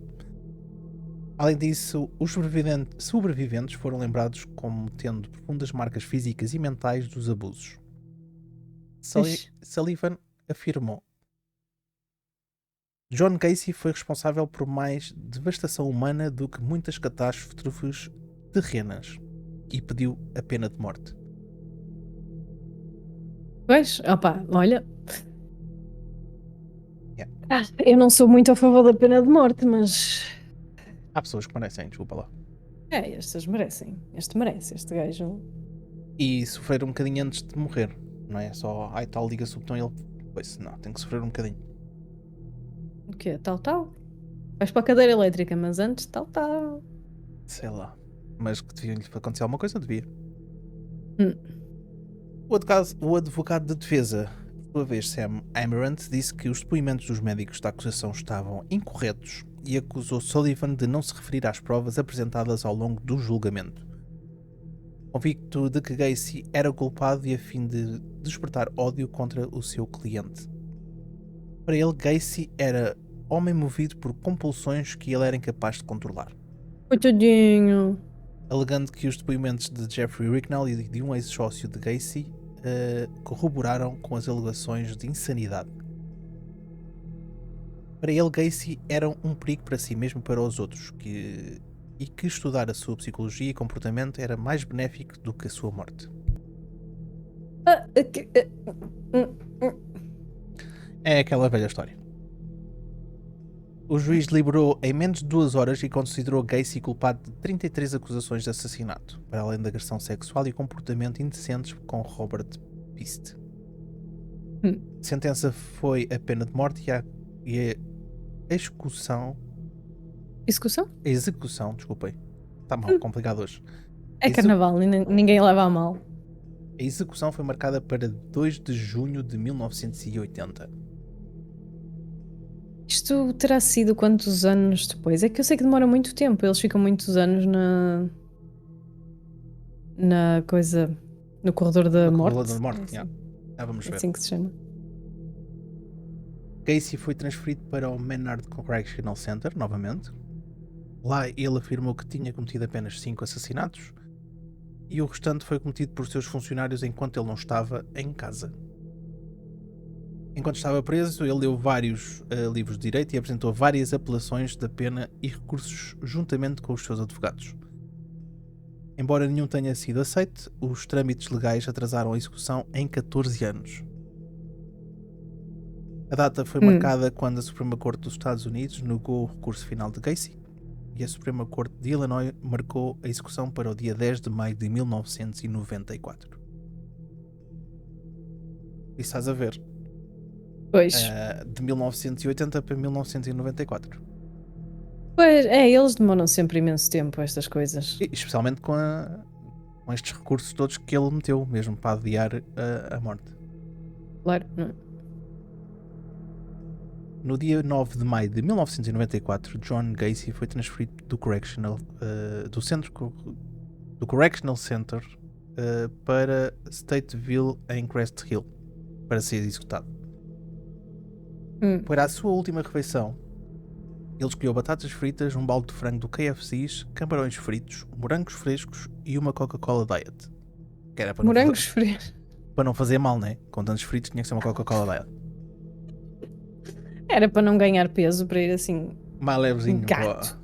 A: Além disso, os sobreviventes foram lembrados como tendo profundas marcas físicas e mentais dos abusos. Sullivan afirmou: John Gacy foi responsável por mais devastação humana do que muitas catástrofes terrenas e pediu a pena de morte.
B: Pois, olha. Eu não sou muito a favor da pena de morte, mas...
A: Há pessoas que merecem, desculpa lá.
B: Estas merecem. Este merece, este gajo.
A: E sofrer um bocadinho antes de morrer. Não é só, tal, liga-se o botão e ele... Pois, não, tem que sofrer um bocadinho.
B: O quê? Tal? Vais para a cadeira elétrica, mas antes tal.
A: Sei lá. Mas que devia lhe acontecer alguma coisa, devia. O advogado de defesa, por sua vez, Sam Amarant, disse que os depoimentos dos médicos da acusação estavam incorretos e acusou Sullivan de não se referir às provas apresentadas ao longo do julgamento, convicto de que Gacy era culpado e a fim de despertar ódio contra o seu cliente. Para ele, Gacy era homem movido por compulsões que ele era incapaz de controlar.
B: Coitadinho.
A: Alegando que os depoimentos de Jeffrey Rignall e de um ex-sócio de Gacy corroboraram com as alegações de insanidade. Para ele, Gacy era um perigo para si mesmo e para os outros, e que estudar a sua psicologia e comportamento era mais benéfico do que a sua morte. É aquela velha história. O juiz deliberou em menos de 2 horas e considerou Gacy culpado de 33 acusações de assassinato, para além de agressão sexual e comportamento indecentes com Robert Piste. A sentença foi a pena de morte e a execução, desculpem. Está mal complicado hoje.
B: É carnaval, ninguém leva a mal.
A: A execução foi marcada para 2 de junho de 1980.
B: Isto terá sido quantos anos depois? É que eu sei que demora muito tempo, eles ficam muitos anos na coisa, no corredor da morte.
A: Corredor da morte, vamos ver.
B: É assim que se chama.
A: Gacy foi transferido para o Menard Correctional Center, novamente. Lá ele afirmou que tinha cometido apenas 5 assassinatos e o restante foi cometido por seus funcionários enquanto ele não estava em casa. Enquanto estava preso, ele leu vários livros de direito e apresentou várias apelações da pena e recursos juntamente com os seus advogados. Embora nenhum tenha sido aceito, os trâmites legais atrasaram a execução em 14 anos. A data foi marcada quando a Suprema Corte dos Estados Unidos negou o recurso final de Gacy e a Suprema Corte de Illinois marcou a execução para o dia 10 de maio de 1994. E estás a ver?
B: Pois.
A: De 1980 para 1994.
B: Pois, eles demoram sempre imenso tempo, estas coisas.
A: E, especialmente com estes recursos todos que ele meteu, mesmo para adiar a morte.
B: Claro, não.
A: No dia 9 de maio de 1994, John Gacy foi transferido do Correctional Center para Stateville em Crest Hill para ser executado. Para a sua última refeição, ele escolheu batatas fritas, um balde de frango do KFC, camarões fritos, morangos frescos e uma Coca-Cola Diet. Que era para
B: morangos frescos?
A: Para não fazer mal, né? Com tantos fritos tinha que ser uma Coca-Cola Diet.
B: Era para não ganhar peso, para ir assim...
A: Mais levezinho.
B: Gato.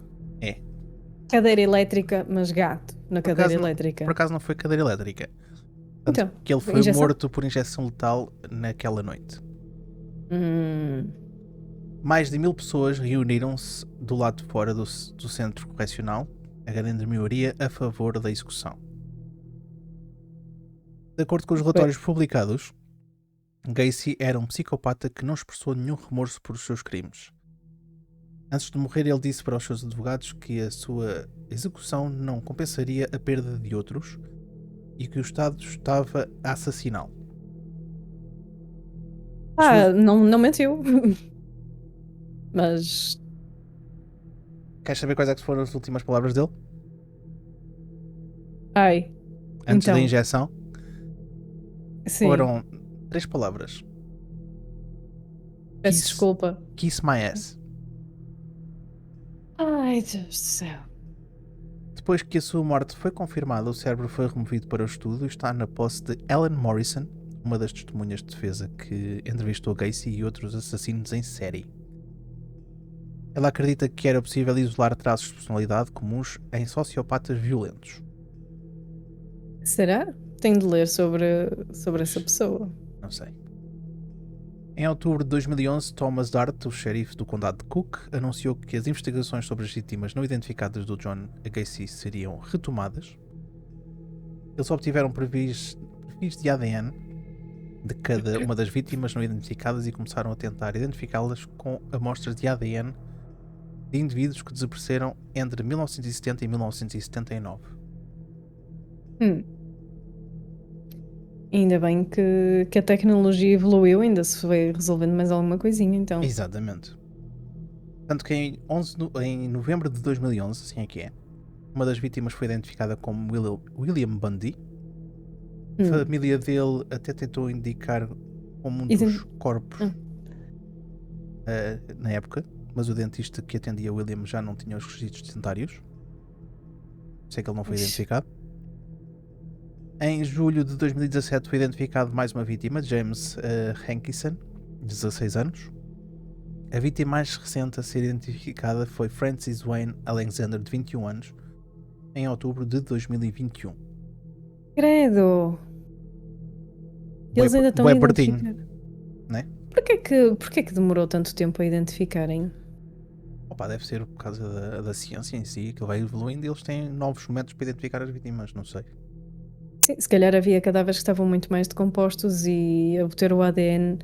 B: Cadeira elétrica, mas gato na cadeira elétrica.
A: Por acaso não foi cadeira elétrica. Tanto
B: então,
A: que ele foi morto por injeção letal naquela noite. Mais de 1000 pessoas reuniram-se do lado de fora do centro correcional, a grande maioria a favor da execução. De acordo com os relatórios publicados, Gacy era um psicopata que não expressou nenhum remorso por os seus crimes. Antes de morrer, ele disse para os seus advogados que a sua execução não compensaria a perda de outros e que o Estado estava a assassiná-lo.
B: Não mentiu. Mas...
A: Queres saber quais é que foram as últimas palavras dele?
B: Antes
A: da injeção?
B: Sim.
A: Foram 3 palavras.
B: Peço desculpa.
A: Kiss my ass.
B: Ai, Deus do céu.
A: Depois que a sua morte foi confirmada, o cérebro foi removido para o estudo e está na posse de Ellen Morrison, uma das testemunhas de defesa que entrevistou Gacy e outros assassinos em série. Ela acredita que era possível isolar traços de personalidade comuns em sociopatas violentos.
B: Será? Tenho de ler sobre essa pessoa.
A: Não sei. Em outubro de 2011, Thomas Dart, o xerife do condado de Cook, anunciou que as investigações sobre as vítimas não identificadas do John Gacy seriam retomadas. Eles obtiveram perfis de ADN de cada uma das vítimas não identificadas e começaram a tentar identificá-las com amostras de ADN de indivíduos que desapareceram entre 1970 e 1979.
B: Ainda bem que a tecnologia evoluiu, ainda se foi resolvendo mais alguma coisinha, então.
A: Exatamente. Tanto que em novembro de 2011, assim é que é, uma das vítimas foi identificada como William Bundy. A família dele até tentou indicar como um dos corpos na época, mas o dentista que atendia William já não tinha os registros dentários. Sei que ele não foi identificado. Em julho de 2017 foi identificado mais uma vítima, James Hankison, de 16 anos. A vítima mais recente a ser identificada foi Francis Wayne Alexander, de 21 anos, em outubro de 2021.
B: Credo! Eles ainda estão a identificar.
A: Né?
B: Porquê que demorou tanto tempo a identificarem?
A: Deve ser por causa da ciência em si, que vai evoluindo e eles têm novos métodos para identificar as vítimas, não sei.
B: Sim, se calhar havia cadáveres que estavam muito mais decompostos e obter o ADN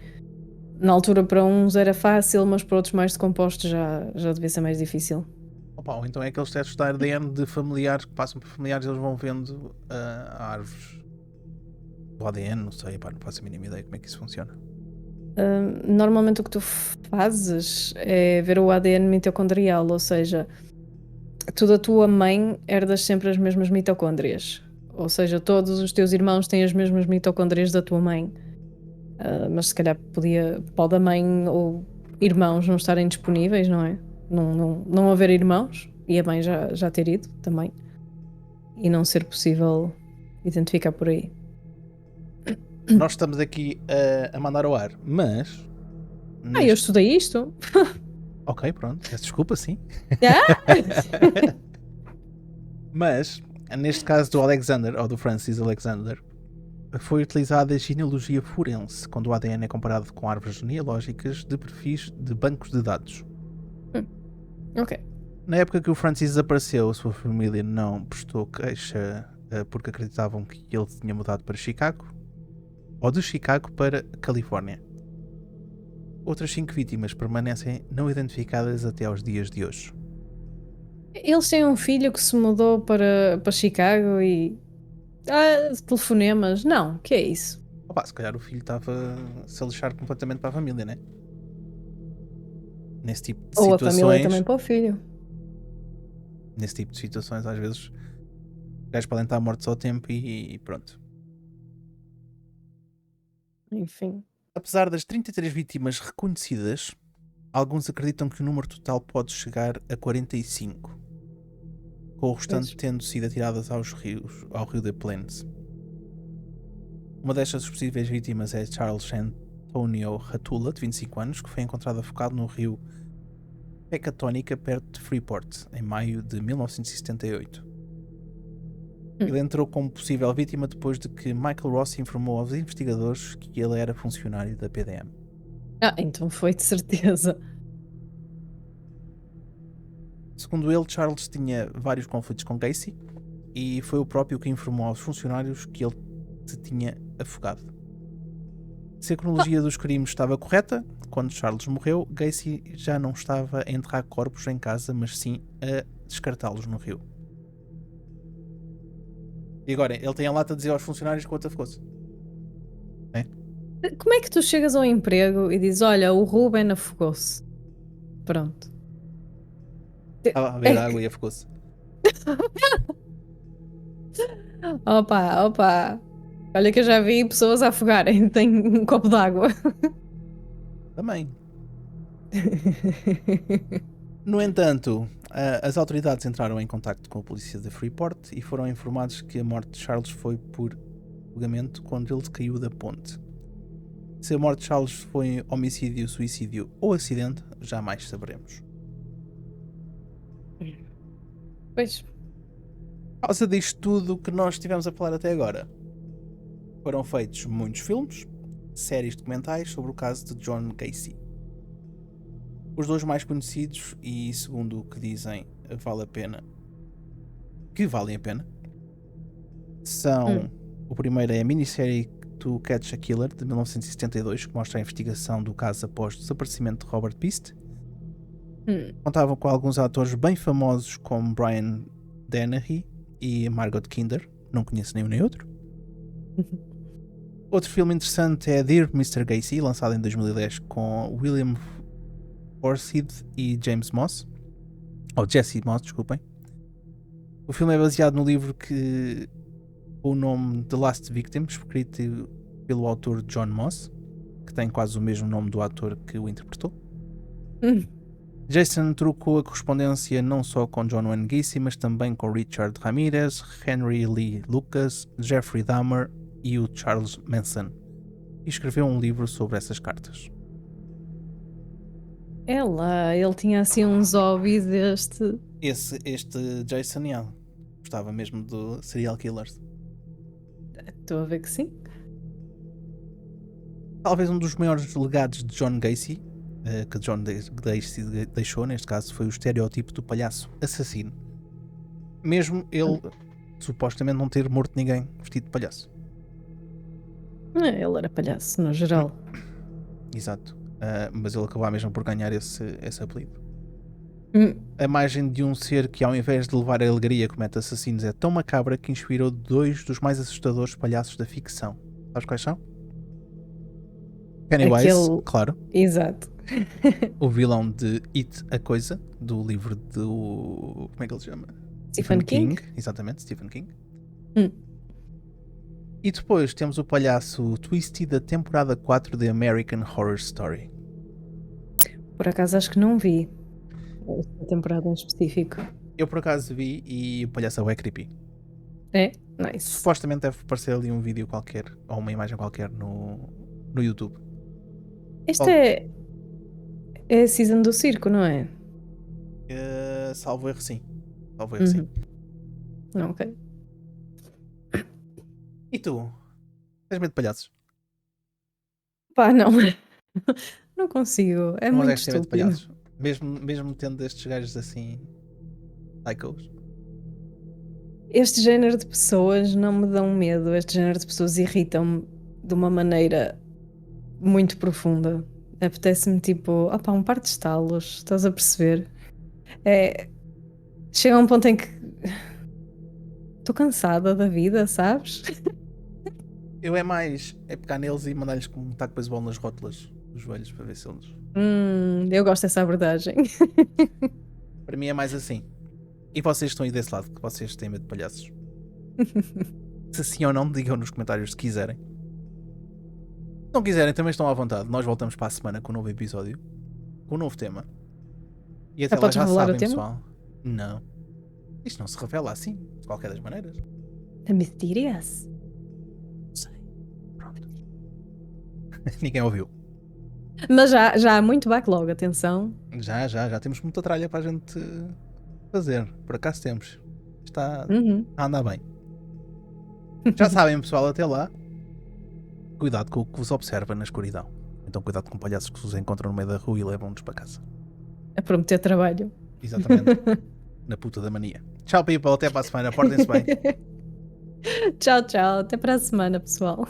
B: na altura para uns era fácil, mas para outros mais decompostos já devia ser mais difícil.
A: Opa, ou então é aqueles testes da ADN de familiares que passam por familiares, eles vão vendo árvores do ADN, não sei, pá, não faço a mínima ideia como é que isso funciona.
B: Normalmente o que tu fazes é ver o ADN mitocondrial, ou seja, tu da tua mãe herdas sempre as mesmas mitocôndrias. Ou seja, todos os teus irmãos têm as mesmas mitocôndrias da tua mãe. Mas se calhar pode a mãe ou irmãos não estarem disponíveis, não é? Não haver irmãos e a mãe já ter ido também. E não ser possível identificar por aí.
A: Nós estamos aqui a mandar ao ar, mas...
B: Eu estudei isto.
A: Ok, pronto. Peço desculpa, sim.
B: Ah!
A: Mas, neste caso do Alexander, ou do Francis Alexander, foi utilizada a genealogia forense, quando o ADN é comparado com árvores genealógicas de perfis de bancos de dados.
B: Ok.
A: Na época que o Francis desapareceu, a sua família não prestou queixa porque acreditavam que ele tinha mudado para Chicago, ou de Chicago para Califórnia. Outras 5 vítimas permanecem não identificadas até aos dias de hoje.
B: Eles têm um filho que se mudou para Chicago e... telefonemas. Não, que é isso?
A: Opa, se calhar o filho estava a se lixar completamente para a família, né? Nesse tipo de
B: Ou
A: situações...
B: a família também para o filho.
A: Nesse tipo de situações, às vezes, os gajos podem estar mortos ao tempo e pronto.
B: Enfim.
A: Apesar das 33 vítimas reconhecidas, alguns acreditam que o número total pode chegar a 45, com o restante tendo sido atiradas ao rio de Plains. Uma destas possíveis vítimas é Charles Antonio Ratula, de 25 anos, que foi encontrado afogado no rio Pecatonica, perto de Freeport, em maio de 1978. Ele entrou como possível vítima depois de que Michael Ross informou aos investigadores que ele era funcionário da PDM.
B: Então foi de certeza.
A: Segundo ele, Charles tinha vários conflitos com Gacy e foi o próprio que informou aos funcionários que ele se tinha afogado. Se a cronologia dos crimes estava correta, quando Charles morreu, Gacy já não estava a enterrar corpos em casa, mas sim a descartá-los no rio. E agora, ele tem a lata de dizer aos funcionários que o outro afogou-se.
B: Como é que tu chegas ao emprego e dizes, olha, o Ruben afogou-se? Pronto.
A: Estava a beber água e afogou-se.
B: Opa. Olha que eu já vi pessoas a afogarem. Tem um copo d'água.
A: Também. No entanto, as autoridades entraram em contacto com a polícia de Freeport e foram informados que a morte de Charles foi por afogamento quando ele caiu da ponte. Se a morte de Charles foi homicídio, suicídio ou acidente, jamais saberemos.
B: Pois.
A: Por causa disto tudo que nós estivemos a falar até agora, foram feitos muitos filmes, séries documentais sobre o caso de John Gacy. Os dois mais conhecidos e, segundo o que dizem, valem a pena, são... O primeiro é a minissérie To Catch a Killer, de 1972, que mostra a investigação do caso após o desaparecimento de Robert Beast. Contavam com alguns atores bem famosos como Brian Dennehy e Margot Kinder. Não conheço nenhum nem outro. Outro filme interessante é Dear Mr. Gacy, lançado em 2010 com William Forsythe e James Moss. Ou Jesse Moss, desculpem. O filme é baseado no livro que o nome The Last Victim, escrito pelo autor John Moss, que tem quase o mesmo nome do ator que o interpretou. Jason trocou a correspondência não só com John Wayne Gacy, mas também com Richard Ramirez, Henry Lee Lucas, Jeffrey Dahmer e o Charles Manson, e escreveu um livro sobre essas cartas.
B: É lá, ele tinha assim uns hobbies deste.
A: Este Jason Young gostava mesmo do serial killers.
B: Estou a ver que sim.
A: Talvez um dos maiores legados de John Gacy, que John Gacy deixou, neste caso, foi o estereótipo do palhaço assassino. Mesmo ele supostamente não ter morto ninguém vestido de palhaço.
B: Ele era palhaço, no geral.
A: Exato. Mas ele acabou mesmo por ganhar esse apelido. A imagem de um ser que, ao invés de levar a alegria, comete assassinos é tão macabra que inspirou 2 dos mais assustadores palhaços da ficção. Sabes quais são? Pennywise, claro.
B: Exato.
A: O vilão de It, a Coisa, do livro do... Como é que ele se chama?
B: Stephen King.
A: Exatamente, Stephen King. E depois temos o palhaço Twisty da temporada 4 de American Horror Story.
B: Por acaso acho que não vi esta temporada em específico.
A: Eu por acaso vi e o palhaço é creepy.
B: É? Nice.
A: Supostamente deve aparecer ali um vídeo qualquer ou uma imagem qualquer no YouTube.
B: Este é a season do circo, não é?
A: Salvo erro, sim. Salvo erro, sim.
B: Ok.
A: E tu? Tens medo de palhaços?
B: Pá, não. Não consigo. É muito estúpido. De palhaços.
A: Mesmo tendo estes gajos assim psychos?
B: Este género de pessoas não me dão medo. Este género de pessoas irritam-me de uma maneira muito profunda. Apetece-me tipo, opá, um par de estalos, estás a perceber? Chega a um ponto em que estou cansada da vida, sabes?
A: Eu é pegar neles e mandar-lhes com um taco de beisebol nas rótulas dos joelhos para ver se eles...
B: Eu gosto dessa abordagem.
A: Para mim é mais assim. E vocês estão aí desse lado, que vocês têm medo de palhaços. Se sim ou não, digam nos comentários se quiserem. Se não quiserem, também estão à vontade. Nós voltamos para a semana com um novo episódio, com um novo tema. E até lá já sabem, pessoal. Não. Isto não se revela assim, de qualquer das maneiras.
B: The Mysterious.
A: Sei. Pronto. Ninguém ouviu.
B: Mas já há muito backlog, atenção.
A: Já temos muita tralha para a gente fazer. Por acaso temos. Está a andar bem. Já sabem, pessoal, até lá. Cuidado com o que vos observa na escuridão. Então cuidado com palhaços que vos encontram no meio da rua e levam-nos para casa.
B: A prometer trabalho.
A: Exatamente. Na puta da mania. Tchau, people. Até para a semana. Portem-se bem.
B: Tchau. Até para a semana, pessoal.